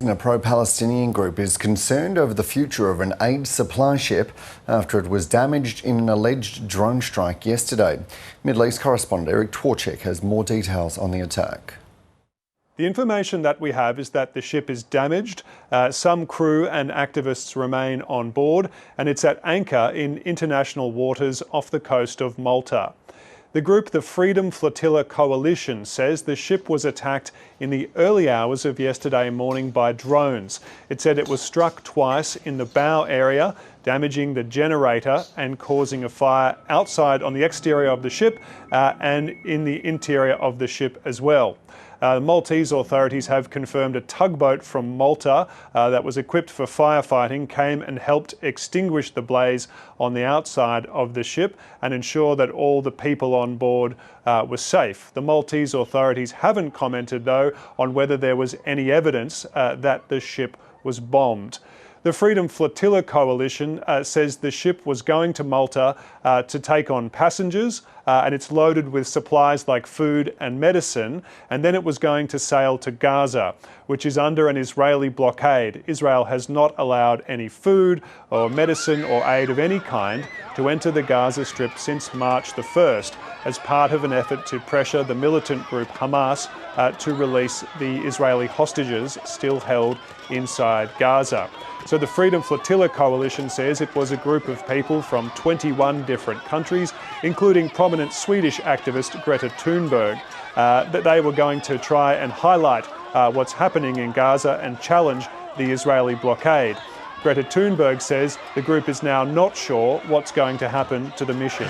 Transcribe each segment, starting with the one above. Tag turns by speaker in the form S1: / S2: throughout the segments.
S1: A pro-Palestinian group is concerned over the future of an aid supply ship after it was damaged in an alleged drone strike yesterday. Middle East correspondent Eric Twarchek has more details on the attack.
S2: The information that we have is that the ship is damaged, some crew and activists remain on board, and it's at anchor in international waters off the coast of Malta. The group, the Freedom Flotilla coalition, says the ship was attacked in the early hours of yesterday morning by drones. It said it was struck twice in the bow area, damaging the generator and causing a fire outside on the exterior of the ship and in the interior of the ship as well. The Maltese authorities have confirmed a tugboat from Malta that was equipped for firefighting came and helped extinguish the blaze on the outside of the ship and ensure that all the people on board were safe. The Maltese authorities haven't commented, though, on whether there was any evidence that the ship was bombed. The Freedom Flotilla coalition says the ship was going to Malta to take on passengers and it's loaded with supplies like food and medicine, and then it was going to sail to Gaza, which is under an Israeli blockade. Israel has not allowed any food or medicine or aid of any kind to enter the Gaza Strip since March the 1st as part of an effort to pressure the militant group Hamas to release the Israeli hostages still held inside Gaza. So the Freedom Flotilla coalition says it was a group of people from 21 different countries, including prominent Swedish activist Greta Thunberg, that they were going to try and highlight what's happening in Gaza and challenge the Israeli blockade. Greta Thunberg says the group is now not sure what's going to happen to the mission.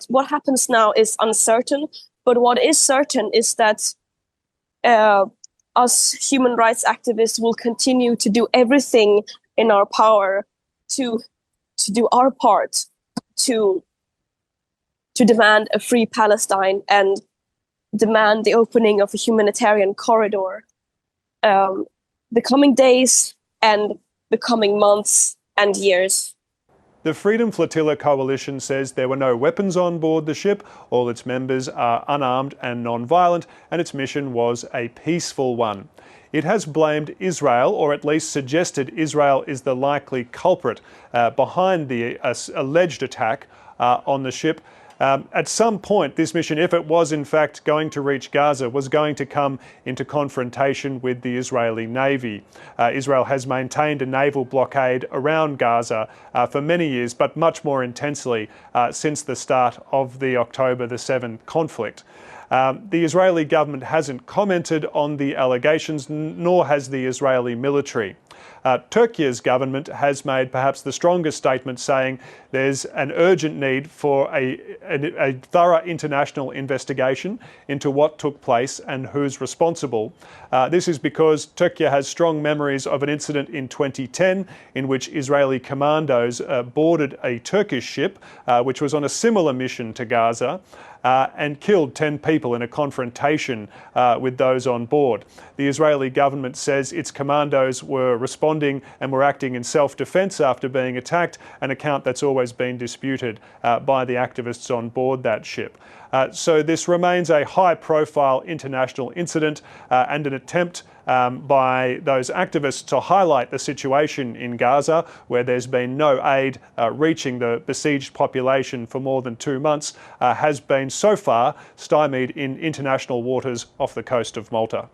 S3: What happens now is uncertain, but what is certain is that us human rights activists will continue to do everything in our power to do our part to demand a free Palestine and demand the opening of a humanitarian corridor. The coming days and the coming months and years.
S2: The Freedom Flotilla coalition says there were no weapons on board the ship, all its members are unarmed and non-violent, and its mission was a peaceful one. It has blamed Israel, or at least suggested Israel is the likely culprit behind the alleged attack on the ship. At some point, this mission, if it was in fact going to reach Gaza, was going to come into confrontation with the Israeli Navy. Israel has maintained a naval blockade around Gaza for many years, but much more intensely since the start of the October the 7th conflict. The Israeli government hasn't commented on the allegations, nor has the Israeli military. Turkey's government has made perhaps the strongest statement, saying there's an urgent need for a thorough international investigation into what took place and who's responsible. This is because Turkey has strong memories of an incident in 2010 in which Israeli commandos boarded a Turkish ship which was on a similar mission to Gaza and killed 10 people in a confrontation with those on board. The Israeli government says its commandos were responding and were acting in self-defense after being attacked, an account that's always been disputed by the activists on board that ship. So this remains a high-profile international incident and an attempt by those activists to highlight the situation in Gaza, where there's been no aid reaching the besieged population for more than 2 months, has been so far stymied in international waters off the coast of Malta.